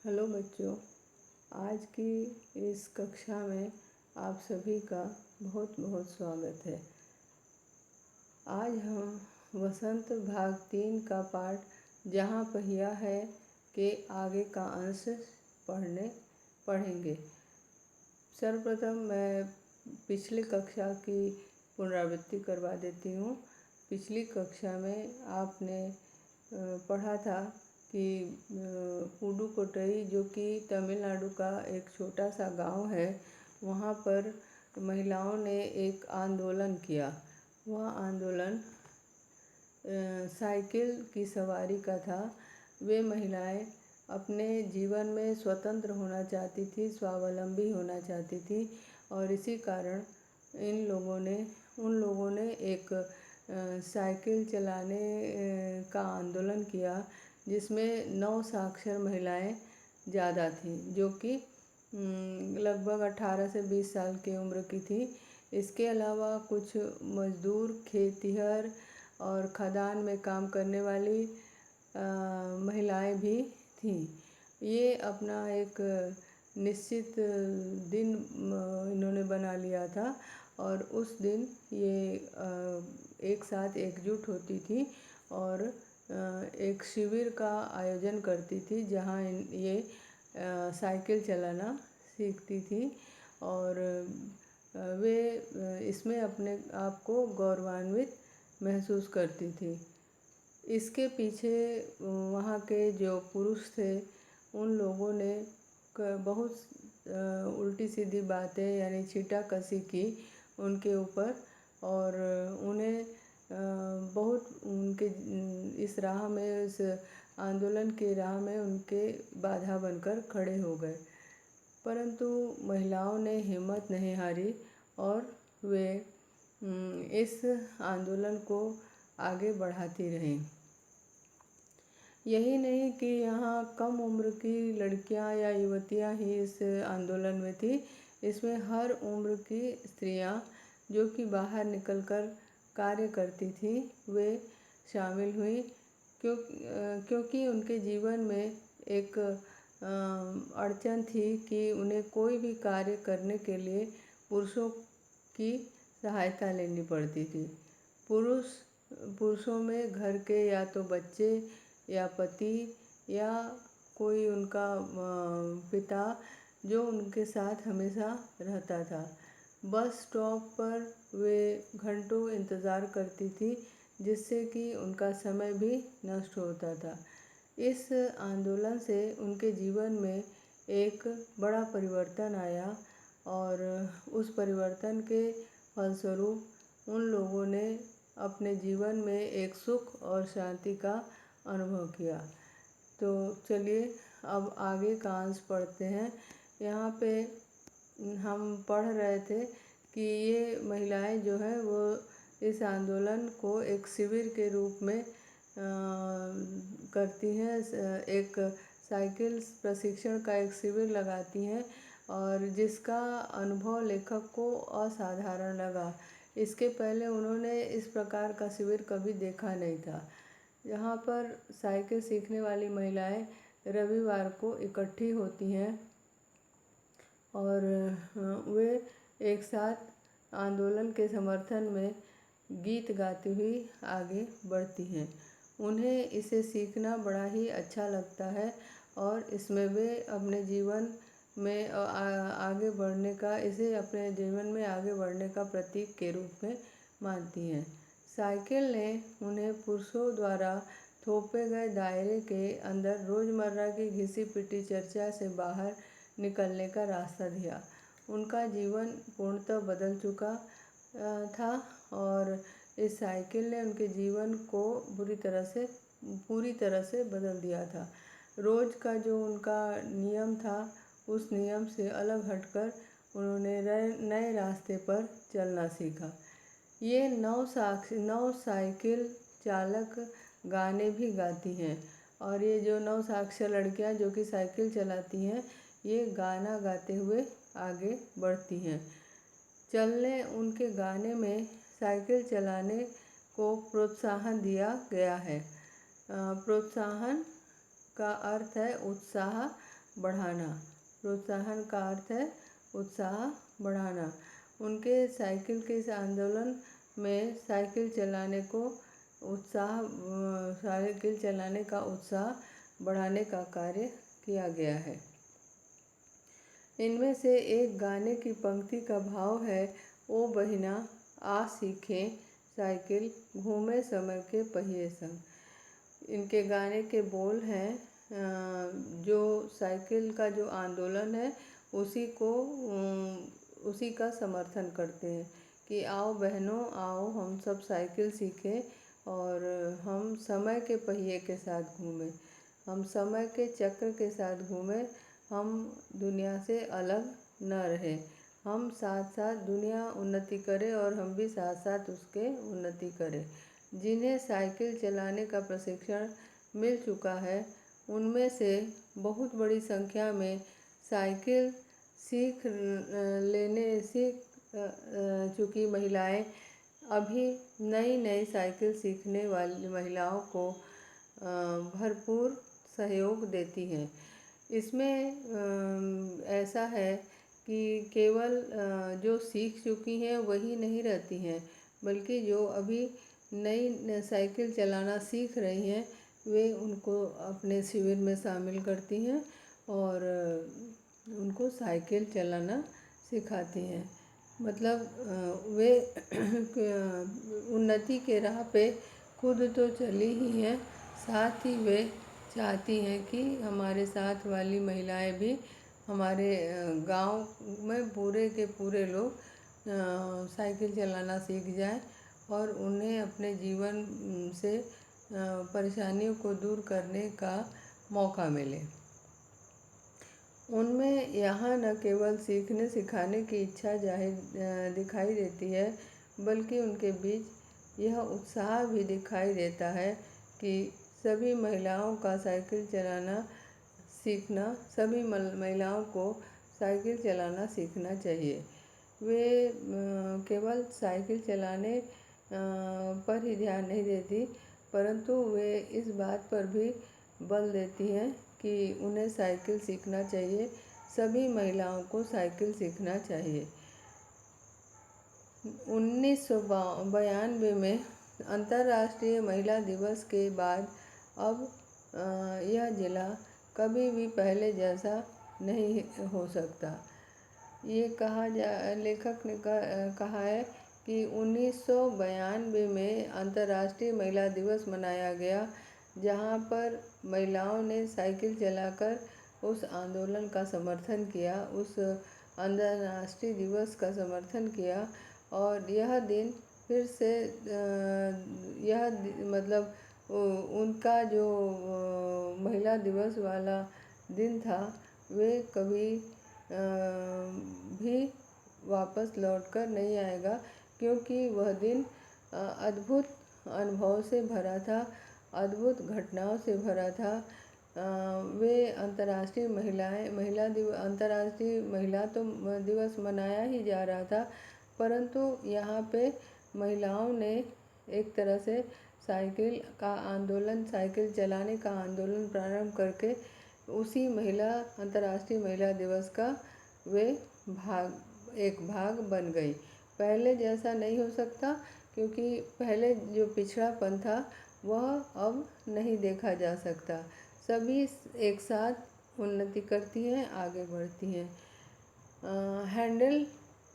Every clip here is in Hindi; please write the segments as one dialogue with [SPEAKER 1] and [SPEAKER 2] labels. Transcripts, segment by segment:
[SPEAKER 1] हेलो बच्चों, आज की इस कक्षा में आप सभी का बहुत बहुत स्वागत है। आज हम वसंत भाग 3 का पाठ जहाँ पहिया है के आगे का अंश पढ़ेंगे। सर्वप्रथम मैं पिछली कक्षा की पुनरावृत्ति करवा देती हूँ। पिछली कक्षा में आपने पढ़ा था कि पुडुकोट्टई जो कि तमिलनाडु का एक छोटा सा गांव है, वहाँ पर महिलाओं ने एक आंदोलन किया। वह आंदोलन साइकिल की सवारी का था। वे महिलाएं अपने जीवन में स्वतंत्र होना चाहती थी, स्वावलंबी होना चाहती थी और इसी कारण उन लोगों ने एक साइकिल चलाने का आंदोलन किया, जिसमें 9 साक्षर महिलाएं ज़्यादा थीं, जो कि लगभग 18 से 20 साल की उम्र की थी। इसके अलावा कुछ मजदूर, खेतिहर और खदान में काम करने वाली महिलाएं भी थीं। ये अपना एक निश्चित दिन इन्होंने बना लिया था और उस दिन ये एक साथ एकजुट होती थी और एक शिविर का आयोजन करती थी, जहाँ ये साइकिल चलाना सीखती थी और वे इसमें अपने आप को गौरवान्वित महसूस करती थी। इसके पीछे वहाँ के जो पुरुष थे, उन लोगों ने बहुत उल्टी सीधी बातें यानी छींटाकशी की उनके ऊपर और उन्हें बहुत उनके इस राह में, इस आंदोलन की राह में उनके बाधा बनकर खड़े हो गए। परंतु महिलाओं ने हिम्मत नहीं हारी और वे इस आंदोलन को आगे बढ़ाती रहीं। यही नहीं कि यहाँ कम उम्र की लड़कियाँ या युवतियाँ ही इस आंदोलन में थी, इसमें हर उम्र की स्त्रियाँ जो कि बाहर निकलकर कार्य करती थी, वे शामिल हुई, क्योंकि उनके जीवन में एक अड़चन थी कि उन्हें कोई भी कार्य करने के लिए पुरुषों की सहायता लेनी पड़ती थी। पुरुषों में घर के या तो बच्चे या पति या कोई उनका पिता जो उनके साथ हमेशा रहता था। बस स्टॉप पर वे घंटों इंतज़ार करती थी, जिससे कि उनका समय भी नष्ट होता था। इस आंदोलन से उनके जीवन में एक बड़ा परिवर्तन आया और उस परिवर्तन के फलस्वरूप उन लोगों ने अपने जीवन में एक सुख और शांति का अनुभव किया। तो चलिए अब आगे का अंश पढ़ते हैं। यहाँ पे हम पढ़ रहे थे कि ये महिलाएं जो है वो इस आंदोलन को एक शिविर के रूप में करती हैं। एक साइकिल प्रशिक्षण का एक शिविर लगाती हैं और जिसका अनुभव लेखक को असाधारण लगा। इसके पहले उन्होंने इस प्रकार का शिविर कभी देखा नहीं था। यहाँ पर साइकिल सीखने वाली महिलाएं रविवार को इकट्ठी होती हैं और वे एक साथ आंदोलन के समर्थन में गीत गाती हुई आगे बढ़ती हैं। उन्हें इसे सीखना बड़ा ही अच्छा लगता है और इसमें वे अपने जीवन में आगे बढ़ने का, इसे अपने जीवन में आगे बढ़ने का प्रतीक के रूप में मानती हैं। साइकिल ने उन्हें पुरुषों द्वारा थोपे गए दायरे के अंदर रोज़मर्रा की घिसी पिटी चर्चा से बाहर निकलने का रास्ता दिया। उनका जीवन पूर्णतः बदल चुका था और इस साइकिल ने उनके जीवन को पूरी तरह से बदल दिया था। रोज़ का जो उनका नियम था, उस नियम से अलग हटकर उन्होंने नए रास्ते पर चलना सीखा। ये 9 साइकिल चालक गाने भी गाती हैं और ये जो 9 साक्षर लड़कियां जो कि साइकिल चलाती हैं, ये गाना गाते हुए आगे बढ़ती हैं। उनके गाने में साइकिल चलाने को प्रोत्साहन दिया गया है। प्रोत्साहन का अर्थ है उत्साह, बढ़ाना। प्रोत्साहन का अर्थ है उत्साह बढ़ाना। उनके साइकिल के इस आंदोलन में साइकिल चलाने का उत्साह बढ़ाने का कार्य किया गया है। इनमें से एक गाने की पंक्ति का भाव है, ओ बहिना आ सीखें साइकिल, घूमे समय के पहिए संग। इनके गाने के बोल हैं जो साइकिल का जो आंदोलन है उसी का समर्थन करते हैं कि आओ बहनों, आओ हम सब साइकिल सीखें और हम समय के पहिए के साथ घूमें, हम समय के चक्र के साथ घूमें, हम दुनिया से अलग न रहें, हम साथ साथ दुनिया उन्नति करे और हम भी साथ साथ उसके उन्नति करें। जिन्हें साइकिल चलाने का प्रशिक्षण मिल चुका है उनमें से बहुत बड़ी संख्या में साइकिल सीख चुकी महिलाएं अभी नई साइकिल सीखने वाली महिलाओं को भरपूर सहयोग देती हैं। इसमें ऐसा है कि केवल जो सीख चुकी हैं वही नहीं रहती हैं, बल्कि जो अभी नई साइकिल चलाना सीख रही हैं वे उनको अपने शिविर में शामिल करती हैं और उनको साइकिल चलाना सिखाती हैं। मतलब वे उन्नति के राह पे खुद तो चली ही हैं, साथ ही वे चाहती हैं कि हमारे साथ वाली महिलाएं भी हमारे गांव में पूरे के पूरे लोग साइकिल चलाना सीख जाएं और उन्हें अपने जीवन से परेशानियों को दूर करने का मौका मिले। उनमें यहाँ न केवल सीखने सिखाने की इच्छा दिखाई देती है, बल्कि उनके बीच यह उत्साह भी दिखाई देता है कि सभी महिलाओं को साइकिल चलाना सीखना चाहिए। वे केवल साइकिल चलाने पर ही ध्यान नहीं देती, परंतु वे इस बात पर भी बल देती हैं कि उन्हें साइकिल सीखना चाहिए, सभी महिलाओं को साइकिल सीखना चाहिए। 1992 में अंतर्राष्ट्रीय महिला दिवस के बाद अब यह जिला कभी भी पहले जैसा नहीं हो सकता। ये लेखक ने कहा है कि 1992 में अंतर्राष्ट्रीय महिला दिवस मनाया गया, जहाँ पर महिलाओं ने साइकिल चलाकर उस आंदोलन का समर्थन किया, उस अंतर्राष्ट्रीय दिवस का समर्थन किया और यह दिन फिर से मतलब उनका जो महिला दिवस वाला दिन था वे कभी भी वापस लौटकर नहीं आएगा, क्योंकि वह दिन अद्भुत अनुभव से भरा था, अद्भुत घटनाओं से भरा था। वे अंतर्राष्ट्रीय महिला दिवस मनाया ही जा रहा था, परंतु यहाँ पे महिलाओं ने एक तरह से साइकिल चलाने का आंदोलन प्रारंभ करके उसी अंतर्राष्ट्रीय महिला दिवस का वे एक भाग बन गई। पहले जैसा नहीं हो सकता, क्योंकि पहले जो पिछड़ापन था वह अब नहीं देखा जा सकता। सभी एक साथ उन्नति करती हैं, आगे बढ़ती हैं। हैंडल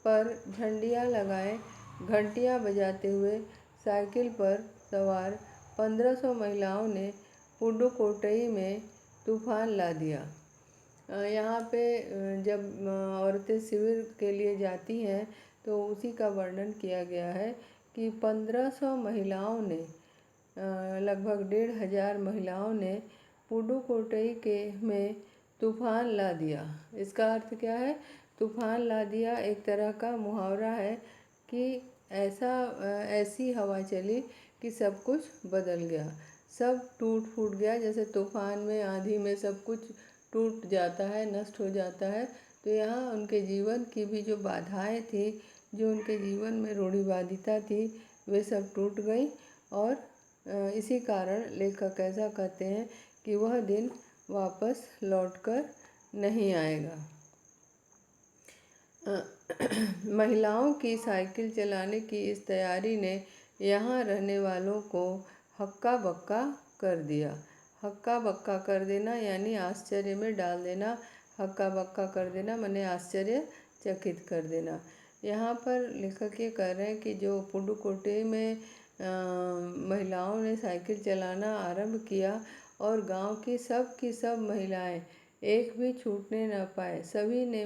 [SPEAKER 1] पर झंडियाँ लगाए घंटियाँ बजाते हुए साइकिल पर सवार 1500 महिलाओं ने पुडुकोट्टई में तूफान ला दिया। यहाँ पे जब औरतें शिविर के लिए जाती हैं तो उसी का वर्णन किया गया है कि 1500 महिलाओं ने लगभग 1500 महिलाओं ने पुडुकोट्टई में तूफान ला दिया। इसका अर्थ क्या है? तूफान ला दिया एक तरह का मुहावरा है कि ऐसी हवा चली कि सब कुछ बदल गया, सब टूट फूट गया। जैसे तूफान में, आंधी में सब कुछ टूट जाता है, नष्ट हो जाता है, तो यहाँ उनके जीवन की भी जो बाधाएं थी, जो उनके जीवन में रूढ़िवादिता थी, वे सब टूट गई। और इसी कारण लेखक ऐसा कहते हैं कि वह दिन वापस लौटकर नहीं आएगा। महिलाओं की साइकिल चलाने की इस तैयारी ने यहाँ रहने वालों को हक्का बक्का कर दिया। हक्का बक्का कर देना यानी आश्चर्य में डाल देना। हक्का बक्का कर देना माने आश्चर्यचकित कर देना। यहाँ पर लेखक ये कह रहे हैं कि जो पुडुकोट्टई में महिलाओं ने साइकिल चलाना आरंभ किया और गांव की सब महिलाएं एक भी छूटने न पाए, सभी ने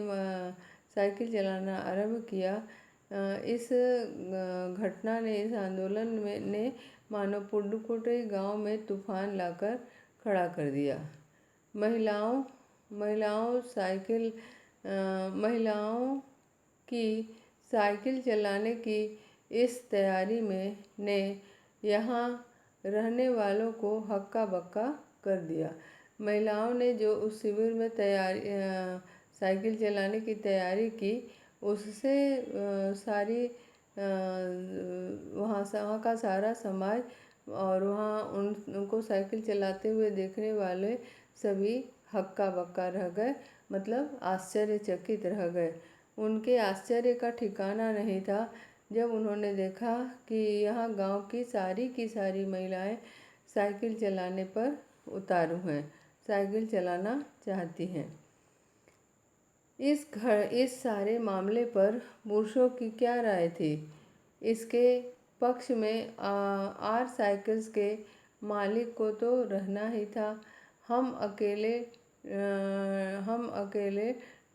[SPEAKER 1] साइकिल चलाना आरंभ किया। इस घटना ने, इस आंदोलन ने मानो पुडुकोट्टई गांव में तूफान लाकर खड़ा कर दिया। महिलाओं की साइकिल चलाने की इस तैयारी ने यहाँ रहने वालों को हक्का बक्का कर दिया। महिलाओं ने जो उस शिविर में साइकिल चलाने की तैयारी की, उससे वहाँ का सारा समाज और वहाँ उनको साइकिल चलाते हुए देखने वाले सभी हक्का बक्का रह गए, मतलब आश्चर्यचकित रह गए। उनके आश्चर्य का ठिकाना नहीं था जब उन्होंने देखा कि यहाँ गांव की सारी महिलाएं साइकिल चलाने पर उतारू हैं, साइकिल चलाना चाहती हैं। इस सारे मामले पर पुरुषों की क्या राय थी? इसके पक्ष में आर साइकिल्स के मालिक को तो रहना ही था। हम अकेले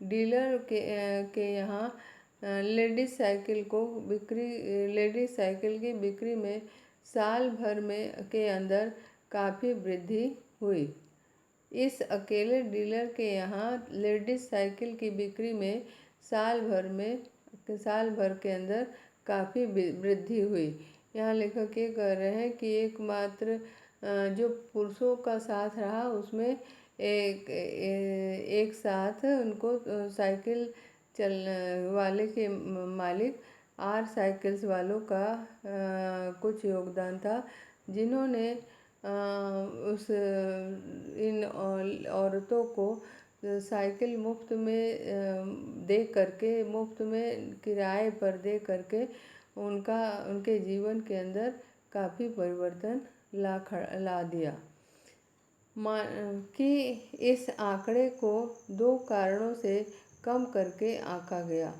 [SPEAKER 1] डीलर के यहाँ लेडीज साइकिल की बिक्री में साल भर के अंदर काफ़ी वृद्धि हुई। इस अकेले डीलर के यहाँ लेडीज साइकिल की बिक्री में साल भर के अंदर काफ़ी वृद्धि हुई। यहाँ लेखक ये कह रहे हैं कि एकमात्र जो पुरुषों का साथ रहा उसमें एक साथ उनको साइकिल वाले के मालिक आर साइकिल्स वालों का कुछ योगदान था, जिन्होंने इन औरतों को साइकिल मुफ्त में दे करके, मुफ्त में किराए पर दे करके उनके जीवन के अंदर काफ़ी परिवर्तन ला दिया। कि इस आंकड़े को 2 कारणों से कम करके आंका गया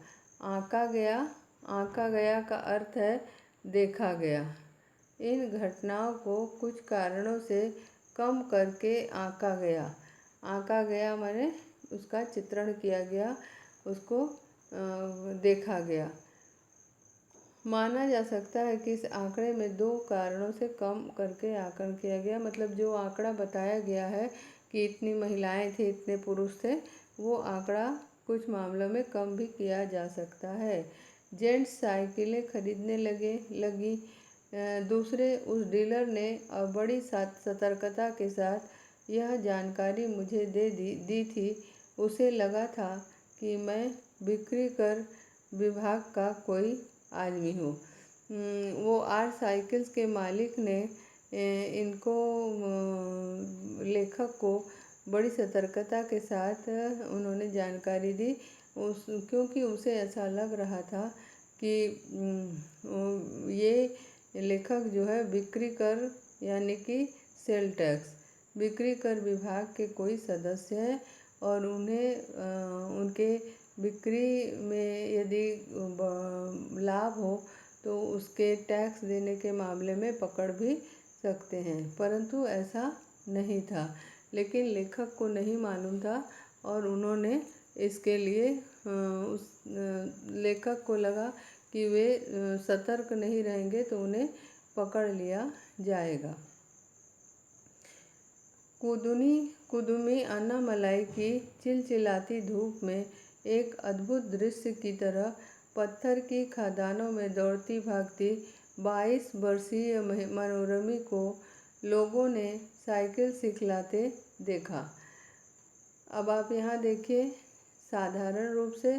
[SPEAKER 1] का अर्थ है देखा गया। इन घटनाओं को कुछ कारणों से कम करके आंका गया माने उसका चित्रण किया गया, उसको देखा गया। माना जा सकता है कि इस आंकड़े में 2 कारणों से कम करके आकलन किया गया, मतलब जो आंकड़ा बताया गया है कि इतनी महिलाएं थी, इतने पुरुष थे, वो आंकड़ा कुछ मामलों में कम भी किया जा सकता है। जेंट्स साइकिलें खरीदने लगी। दूसरे उस डीलर ने बड़ी सतर्कता के साथ यह जानकारी मुझे दी थी। उसे लगा था कि मैं बिक्री कर विभाग का कोई आदमी हूँ। वो आर साइकिल्स के मालिक ने इनको लेखक को बड़ी सतर्कता के साथ उन्होंने जानकारी दी, क्योंकि उसे ऐसा लग रहा था कि ये लेखक जो है बिक्री कर यानी कि सेल टैक्स, बिक्री कर विभाग के कोई सदस्य हैं और उन्हें उनके बिक्री में यदि लाभ हो तो उसके टैक्स देने के मामले में पकड़ भी सकते हैं, परंतु ऐसा नहीं था। लेकिन लेखक को नहीं मालूम था और उन्होंने इसके लिए उस लेखक को लगा कि वे सतर्क नहीं रहेंगे तो उन्हें पकड़ लिया जाएगा। कुदुमी अन्नामलाई की चिलचिलाती धूप में एक अद्भुत दृश्य की तरह पत्थर की खदानों में दौड़ती भागती 22 वर्षीय मनोरमी को लोगों ने साइकिल सिखलाते देखा। अब आप यहाँ देखिए, साधारण रूप से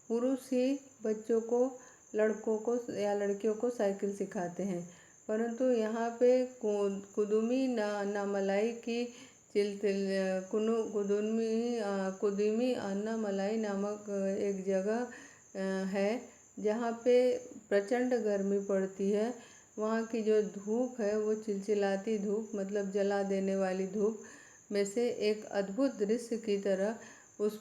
[SPEAKER 1] पुरुष ही बच्चों को, लड़कों को या लड़कियों को साइकिल सिखाते हैं, परंतु यहाँ पे कुदुमी अन्नामलाई की कुदुमी अन्नामलाई नामक एक जगह है जहाँ पे प्रचंड गर्मी पड़ती है। वहाँ की जो धूप है वो चिलचिलाती धूप, मतलब जला देने वाली धूप में से एक अद्भुत दृश्य की तरह उस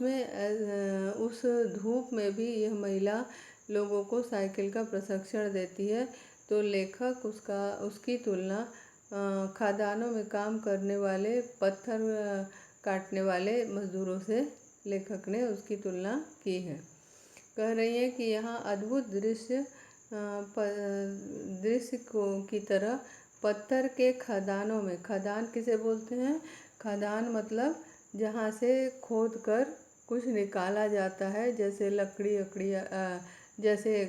[SPEAKER 1] धूप में भी यह महिला लोगों को साइकिल का प्रशिक्षण देती है। तो लेखक उसकी तुलना खदानों में काम करने वाले, पत्थर काटने वाले मजदूरों से लेखक ने उसकी तुलना की है। कह रही है कि यहाँ अद्भुत दृश्य की तरह पत्थर के खदानों में, खदान किसे बोलते हैं? खदान मतलब जहाँ से खोद कर कुछ निकाला जाता है, जैसे लकड़ी जैसे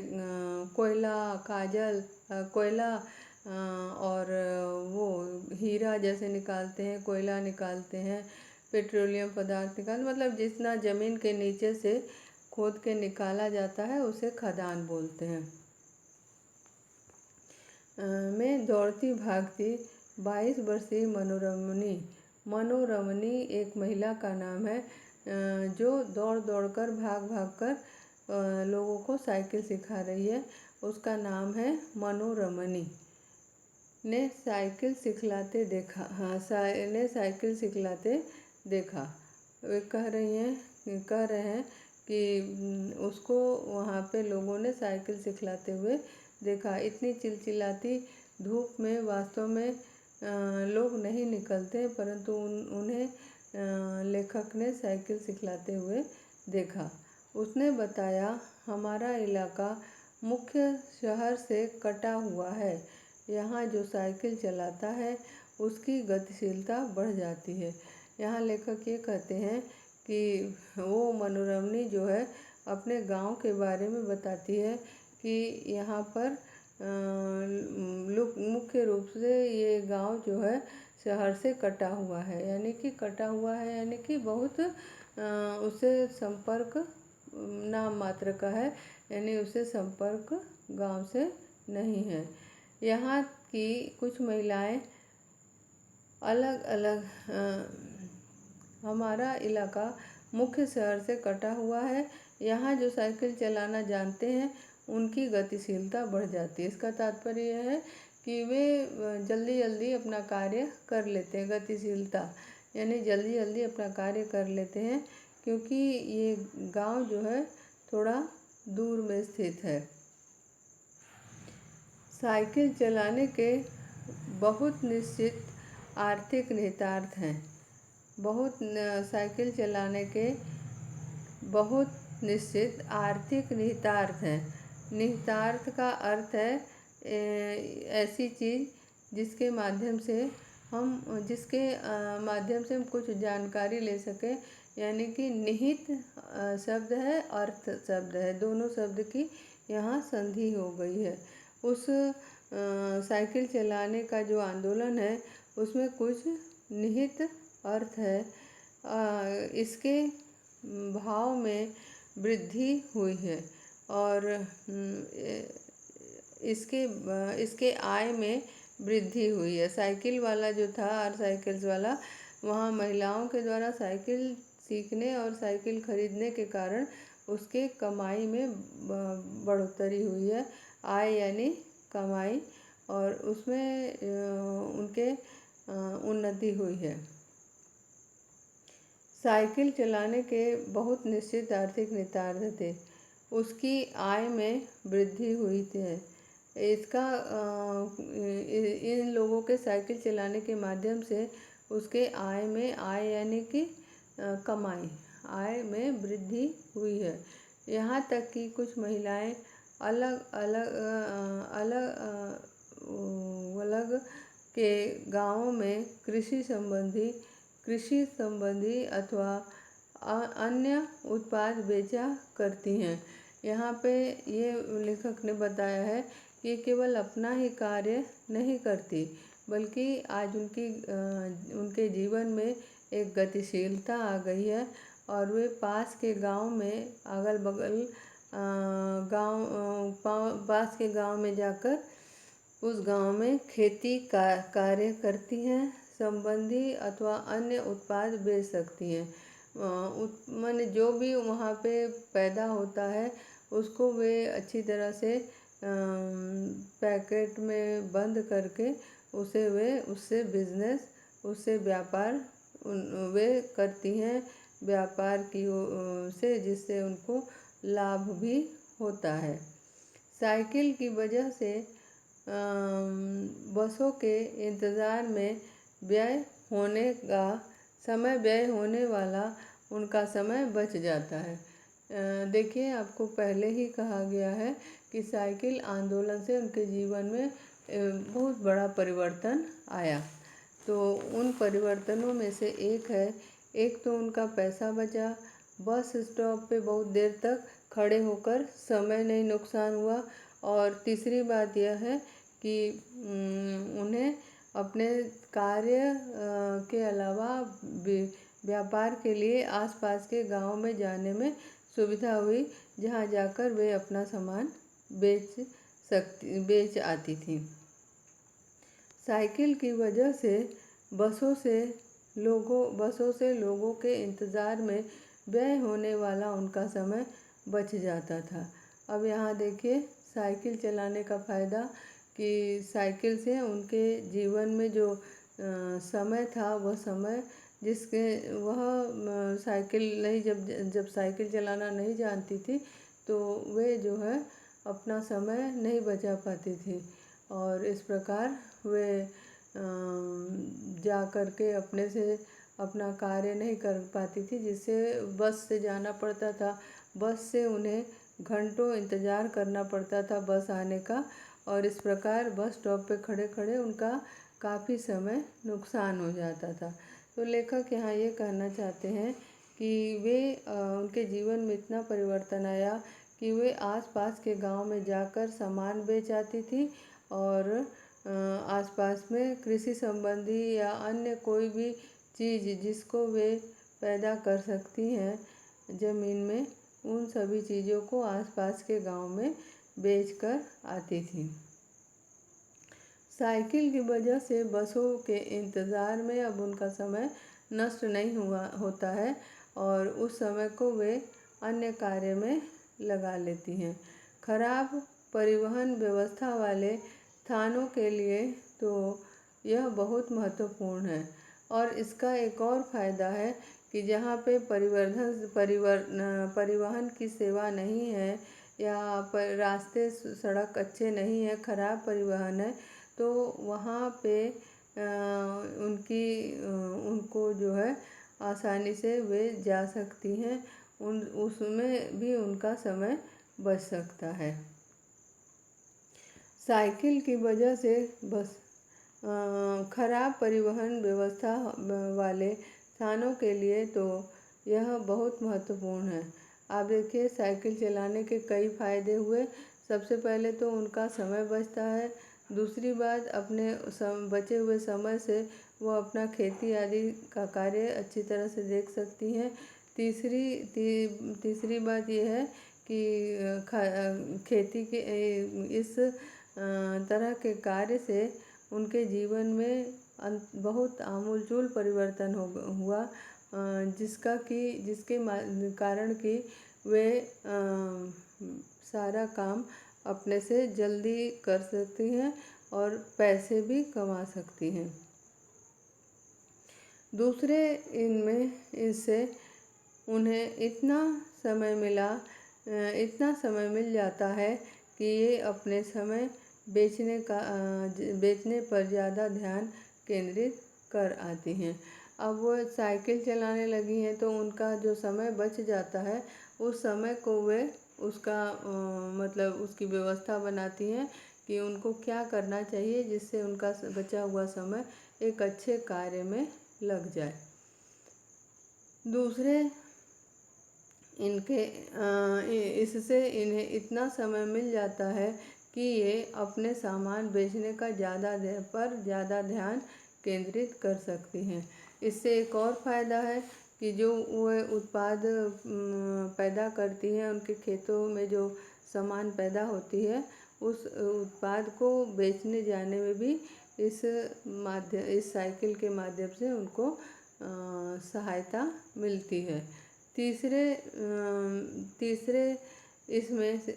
[SPEAKER 1] कोयला, कोयला और वो हीरा जैसे निकालते हैं, कोयला निकालते हैं, पेट्रोलियम पदार्थ निकालते, मतलब जितना ज़मीन के नीचे से खोद के निकाला जाता है उसे खदान बोलते हैं। मैं दौड़ती भागती 22 वर्षीय मनोरमनी एक महिला का नाम है जो दौड़ कर भाग कर लोगों को साइकिल सिखा रही है। उसका नाम है मनोरमनी। ने साइकिल सिखलाते देखा। वे कह रहे हैं कि उसको वहाँ पे लोगों ने साइकिल सिखलाते हुए देखा। इतनी चिलचिलाती धूप में वास्तव में लोग नहीं निकलते, परंतु उन्हें लेखक ने साइकिल सिखलाते हुए देखा। उसने बताया, हमारा इलाका मुख्य शहर से कटा हुआ है। यहाँ जो साइकिल चलाता है उसकी गतिशीलता बढ़ जाती है। यहाँ लेखक ये कहते हैं कि वो मनोरमनी जो है अपने गांव के बारे में बताती है कि यहाँ पर मुख्य रूप से ये गांव जो है शहर से कटा हुआ है, यानी कि बहुत उससे संपर्क नाम मात्र का है, यानी उससे संपर्क गांव से नहीं है। यहाँ की कुछ महिलाएं अलग अलग हमारा इलाका मुख्य शहर से कटा हुआ है। यहाँ जो साइकिल चलाना जानते हैं उनकी गतिशीलता बढ़ जाती है। इसका तात्पर्य यह है कि वे जल्दी जल्दी अपना कार्य कर लेते हैं। गतिशीलता यानी जल्दी जल्दी अपना कार्य कर लेते हैं, क्योंकि ये गांव जो है थोड़ा दूर में स्थित है। साइकिल चलाने के बहुत निश्चित आर्थिक निहितार्थ हैं। साइकिल चलाने के बहुत निश्चित आर्थिक निहितार्थ हैं। निहितार्थ का अर्थ है ऐसी चीज़ जिसके माध्यम से हम कुछ जानकारी ले सकें, यानी कि निहित शब्द है, अर्थ शब्द है, दोनों शब्द की यहाँ संधि हो गई है। उस साइकिल चलाने का जो आंदोलन है उसमें कुछ निहित अर्थ है। इसके भाव में वृद्धि हुई है और इसके आय में वृद्धि हुई है। साइकिल वाला जो था, आर साइकिल्स वाला, वहाँ महिलाओं के द्वारा साइकिल सीखने और साइकिल खरीदने के कारण उसके कमाई में बढ़ोतरी हुई है। आय यानी कमाई, और उसमें उनके उन्नति हुई है। साइकिल चलाने के बहुत निश्चित आर्थिक निहितार्थ थे। उसकी आय में वृद्धि हुई है। इसका इन लोगों के साइकिल चलाने के माध्यम से उसके आय यानी कि कमाई, आय में वृद्धि हुई है। यहाँ तक कि कुछ महिलाएं अलग अलग के गांवों में कृषि संबंधी अथवा अन्य उत्पाद बेचा करती हैं। यहाँ पे ये लेखक ने बताया है कि केवल अपना ही कार्य नहीं करती, बल्कि आज उनके जीवन में एक गतिशीलता आ गई है और वे पास के गांव में पास के गांव में जाकर उस गांव में खेती का कार्य करती हैं, संबंधी अथवा अन्य उत्पाद बेच सकती हैं। माने जो भी वहाँ पे पैदा होता है उसको वे अच्छी तरह से पैकेट में बंद करके उसे वे उससे बिजनेस उससे व्यापार वे करती हैं व्यापार की से, जिससे उनको लाभ भी होता है। साइकिल की वजह से बसों के इंतज़ार में व्यय होने वाला उनका समय बच जाता है। देखिए, आपको पहले ही कहा गया है कि साइकिल आंदोलन से उनके जीवन में बहुत बड़ा परिवर्तन आया। तो उन परिवर्तनों में से एक तो उनका पैसा बचा, बस स्टॉप पे बहुत देर तक खड़े होकर समय नहीं नुकसान हुआ, और तीसरी बात यह है कि उन्हें अपने कार्य के अलावा व्यापार के लिए आसपास के गांव में जाने में सुविधा हुई, जहां जाकर वे अपना सामान बेच आती थी। साइकिल की वजह से बसों से लोगों के इंतज़ार में व्यय होने वाला उनका समय बच जाता था। अब यहाँ देखिए साइकिल चलाने का फ़ायदा कि साइकिल से उनके जीवन में जो समय था वह समय साइकिल नहीं जब साइकिल चलाना नहीं जानती थी तो वे जो है अपना समय नहीं बचा पाती थी, और इस प्रकार वे जा कर के अपने से अपना कार्य नहीं कर पाती थी, जिससे बस से जाना पड़ता था। बस से उन्हें घंटों इंतज़ार करना पड़ता था बस आने का, और इस प्रकार बस स्टॉप पे खड़े खड़े उनका काफ़ी समय नुकसान हो जाता था। तो लेखक यहाँ ये कहना चाहते हैं कि उनके जीवन में इतना परिवर्तन आया कि वे आसपास के गांव में जाकर सामान बेच आती थी, और आसपास में कृषि संबंधी या अन्य कोई भी चीज़ जिसको वे पैदा कर सकती हैं ज़मीन में, उन सभी चीज़ों को आसपास के गांव में बेचकर आती थी। साइकिल की वजह से बसों के इंतज़ार में अब उनका समय नष्ट नहीं होता है, और उस समय को वे अन्य कार्य में लगा लेती हैं। खराब परिवहन व्यवस्था वाले स्थानों के लिए तो यह बहुत महत्वपूर्ण है, और इसका एक और फ़ायदा है कि जहाँ पे परिवहन की सेवा नहीं है या रास्ते सड़क अच्छे नहीं है, खराब परिवहन है, तो वहाँ पे उनको जो है आसानी से वे जा सकती हैं, उसमें भी उनका समय बच सकता है। साइकिल की वजह से खराब परिवहन व्यवस्था वाले स्थानों के लिए तो यह बहुत महत्वपूर्ण है। आप देखिए साइकिल चलाने के कई फ़ायदे हुए। सबसे पहले तो उनका समय बचता है। दूसरी बात, अपने बचे हुए समय से वो अपना खेती आदि का कार्य अच्छी तरह से देख सकती हैं। तीसरी बात यह है कि खेती के इस तरह के कार्य से उनके जीवन में बहुत आमूलचूल परिवर्तन हुआ, जिसके कारण कि वे सारा काम अपने से जल्दी कर सकती हैं और पैसे भी कमा सकती हैं। दूसरे इससे उन्हें इतना समय मिल जाता है कि ये अपने समय बेचने पर ज़्यादा ध्यान केंद्रित कर आती हैं। अब वो साइकिल चलाने लगी हैं तो उनका जो समय बच जाता है उस समय को वे उसकी व्यवस्था बनाती हैं कि उनको क्या करना चाहिए जिससे उनका बचा हुआ समय एक अच्छे कार्य में लग जाए। इससे इन्हें इतना समय मिल जाता है कि ये अपने सामान बेचने का ज़्यादा ध्यान केंद्रित कर सकती हैं। इससे एक और फ़ायदा है कि जो वो उत्पाद पैदा करती हैं, उनके खेतों में जो सामान पैदा होती है उस उत्पाद को बेचने जाने में भी इस साइकिल के माध्यम से उनको सहायता मिलती है। तीसरे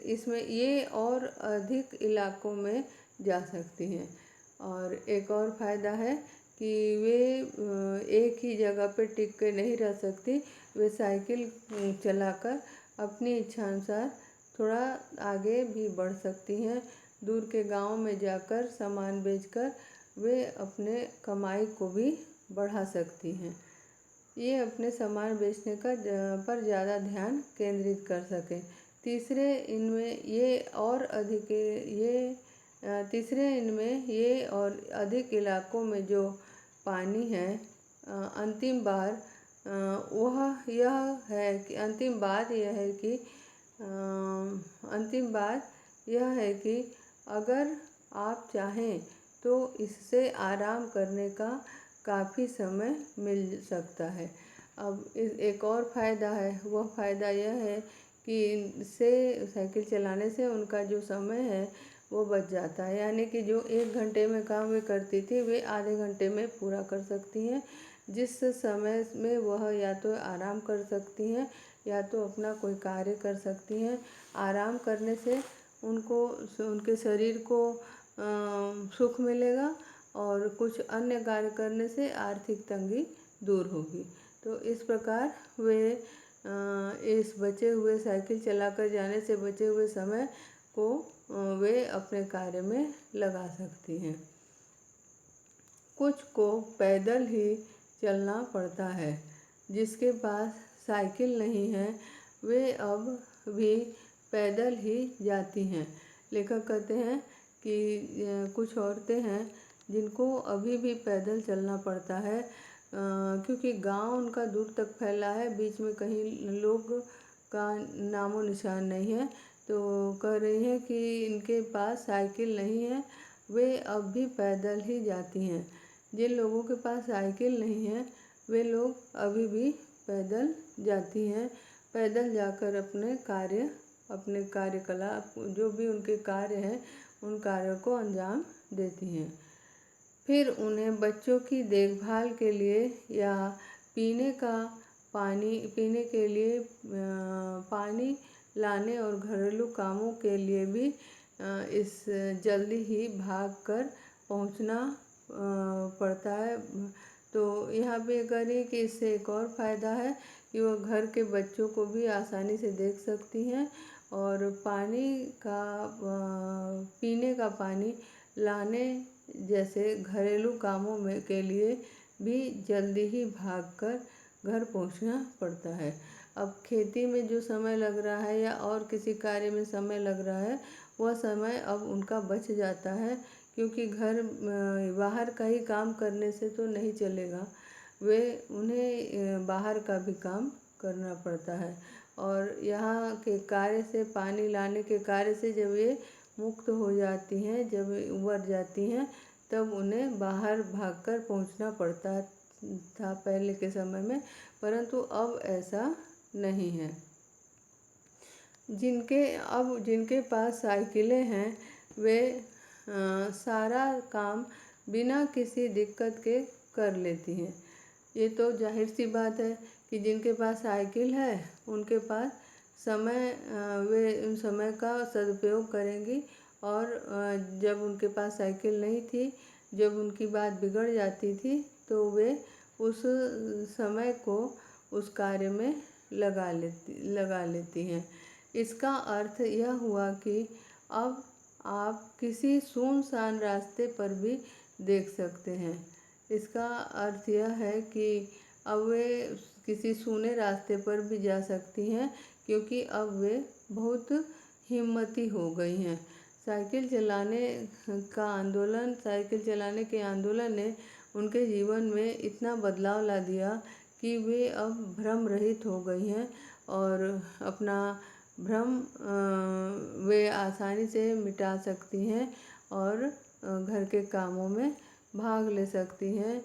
[SPEAKER 1] इसमें ये और अधिक इलाकों में जा सकती हैं। और एक और फ़ायदा है कि वे एक ही जगह पे टिक के नहीं रह सकती। वे साइकिल चलाकर अपनी इच्छानुसार थोड़ा आगे भी बढ़ सकती हैं। दूर के गांव में जाकर सामान बेचकर वे अपने कमाई को भी बढ़ा सकती हैं। ये अपने सामान बेचने पर ज़्यादा ध्यान केंद्रित कर सकें। तीसरे इनमें ये और अधिक इलाकों में जो पानी है, अंतिम बात यह है कि अगर आप चाहें तो इससे आराम करने का काफ़ी समय मिल सकता है। अब एक और फ़ायदा है, वह फ़ायदा यह है कि इससे साइकिल चलाने से उनका जो समय है वो बच जाता है। यानी कि जो 1 घंटे में काम वे करती थी वे आधे घंटे में पूरा कर सकती हैं, जिस समय में वह या तो आराम कर सकती हैं या तो अपना कोई कार्य कर सकती हैं। आराम करने से उनके शरीर को सुख मिलेगा और कुछ अन्य कार्य करने से आर्थिक तंगी दूर होगी। तो इस प्रकार वे इस बचे हुए साइकिल चलाकर जाने से बचे हुए समय को वे अपने कार्य में लगा सकती हैं। कुछ को पैदल ही चलना पड़ता है। जिसके पास साइकिल नहीं है वे अब भी पैदल ही जाती हैं। लेखक कहते हैं कि कुछ औरतें हैं जिनको अभी भी पैदल चलना पड़ता है, क्योंकि गांव उनका दूर तक फैला है, बीच में कहीं लोग का नामो निशान नहीं है। तो कह रही हैं कि इनके पास साइकिल नहीं है, वे अब भी पैदल ही जाती हैं। जिन लोगों के पास साइकिल नहीं है वे लोग अभी भी पैदल जाती हैं। पैदल जाकर अपने कार्यकलाप जो भी उनके कार्य हैं उन कार्यों को अंजाम देती हैं। फिर उन्हें बच्चों की देखभाल के लिए या पीने के लिए पानी लाने और घरेलू कामों के लिए भी जल्दी ही भागकर पहुंचना पड़ता है। तो यहाँ पे करें कि इससे एक और फ़ायदा है कि वो घर के बच्चों को भी आसानी से देख सकती हैं और पीने का पानी लाने जैसे घरेलू कामों के लिए भी जल्दी ही भागकर घर पहुंचना पड़ता है। अब खेती में जो समय लग रहा है या और किसी कार्य में समय लग रहा है वह समय अब उनका बच जाता है, क्योंकि बाहर का ही काम करने से तो नहीं चलेगा, उन्हें बाहर का भी काम करना पड़ता है। और यहाँ के कार्य से, पानी लाने के कार्य से जब ये मुक्त हो जाती हैं, जब उबर जाती हैं, तब उन्हें बाहर भागकर पहुंचना पड़ता था पहले के समय में, परंतु अब ऐसा नहीं है। जिनके पास साइकिलें हैं वे सारा काम बिना किसी दिक्कत के कर लेती हैं। ये तो जाहिर सी बात है कि जिनके पास साइकिल है उनके पास वे उन समय का सदुपयोग करेंगी, और जब उनके पास साइकिल नहीं थी, जब उनकी बात बिगड़ जाती थी तो वे उस समय को उस कार्य में लगा लेती हैं। इसका अर्थ यह हुआ कि अब आप किसी सुनसान रास्ते पर भी देख सकते हैं। इसका अर्थ यह है कि अब वे किसी सूने रास्ते पर भी जा सकती हैं, क्योंकि अब वे बहुत हिम्मती हो गई हैं। साइकिल चलाने के आंदोलन ने उनके जीवन में इतना बदलाव ला दिया कि वे अब भ्रम रहित हो गई हैं और अपना भ्रम वे आसानी से मिटा सकती हैं और घर के कामों में भाग ले सकती हैं,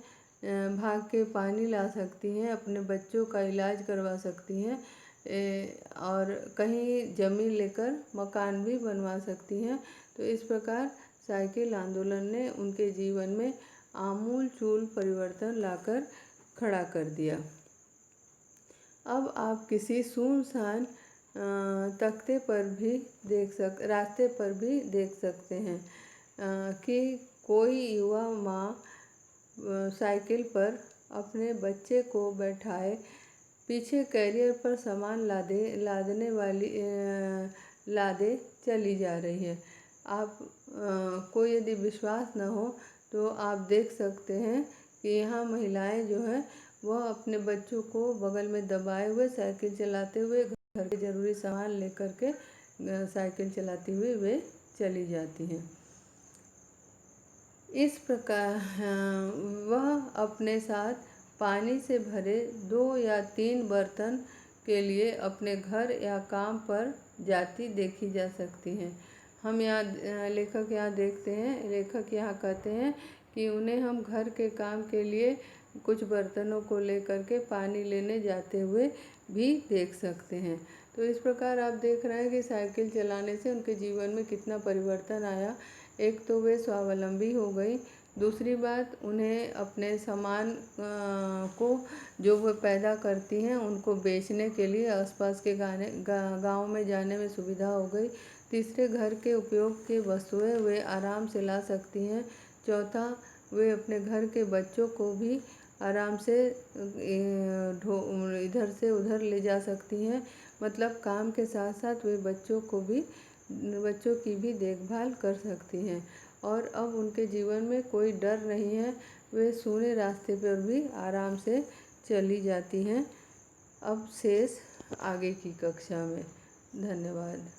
[SPEAKER 1] भाग के पानी ला सकती हैं, अपने बच्चों का इलाज करवा सकती हैं, और कहीं ज़मीन लेकर मकान भी बनवा सकती हैं। तो इस प्रकार साइकिल आंदोलन ने उनके जीवन में आमूल-चूल परिवर्तन लाकर खड़ा कर दिया। अब आप किसी सुनसान रास्ते पर भी देख सकते हैं कि कोई युवा माँ साइकिल पर अपने बच्चे को बैठाए पीछे कैरियर पर सामान लादे चली जा रही है। आप को यदि विश्वास न हो तो आप देख सकते हैं कि यहाँ महिलाएं जो हैं वह अपने बच्चों को बगल में दबाए हुए साइकिल चलाते हुए घर के ज़रूरी सामान लेकर के साइकिल चलाती हुए वे चली जाती हैं। इस प्रकार वह अपने साथ पानी से भरे 2 या 3 बर्तन के लिए अपने घर या काम पर जाती देखी जा सकती हैं। हम यहाँ लेखक यहाँ कहते हैं कि उन्हें हम घर के काम के लिए कुछ बर्तनों को लेकर के पानी लेने जाते हुए भी देख सकते हैं। तो इस प्रकार आप देख रहे हैं कि साइकिल चलाने से उनके जीवन में कितना परिवर्तन आया। एक तो वे स्वावलंबी हो गई, दूसरी बात उन्हें अपने सामान को जो वो पैदा करती हैं उनको बेचने के लिए आसपास के गाँव में जाने में सुविधा हो गई। तीसरे, घर के उपयोग की वस्तुएं वे आराम से ला सकती हैं। चौथा, वे अपने घर के बच्चों को भी आराम से इधर से उधर ले जा सकती हैं। मतलब काम के साथ साथ वे बच्चों की भी देखभाल कर सकती हैं और अब उनके जीवन में कोई डर नहीं है। वे सूने रास्ते पर भी आराम से चली जाती हैं। अब शेष आगे की कक्षा में। धन्यवाद।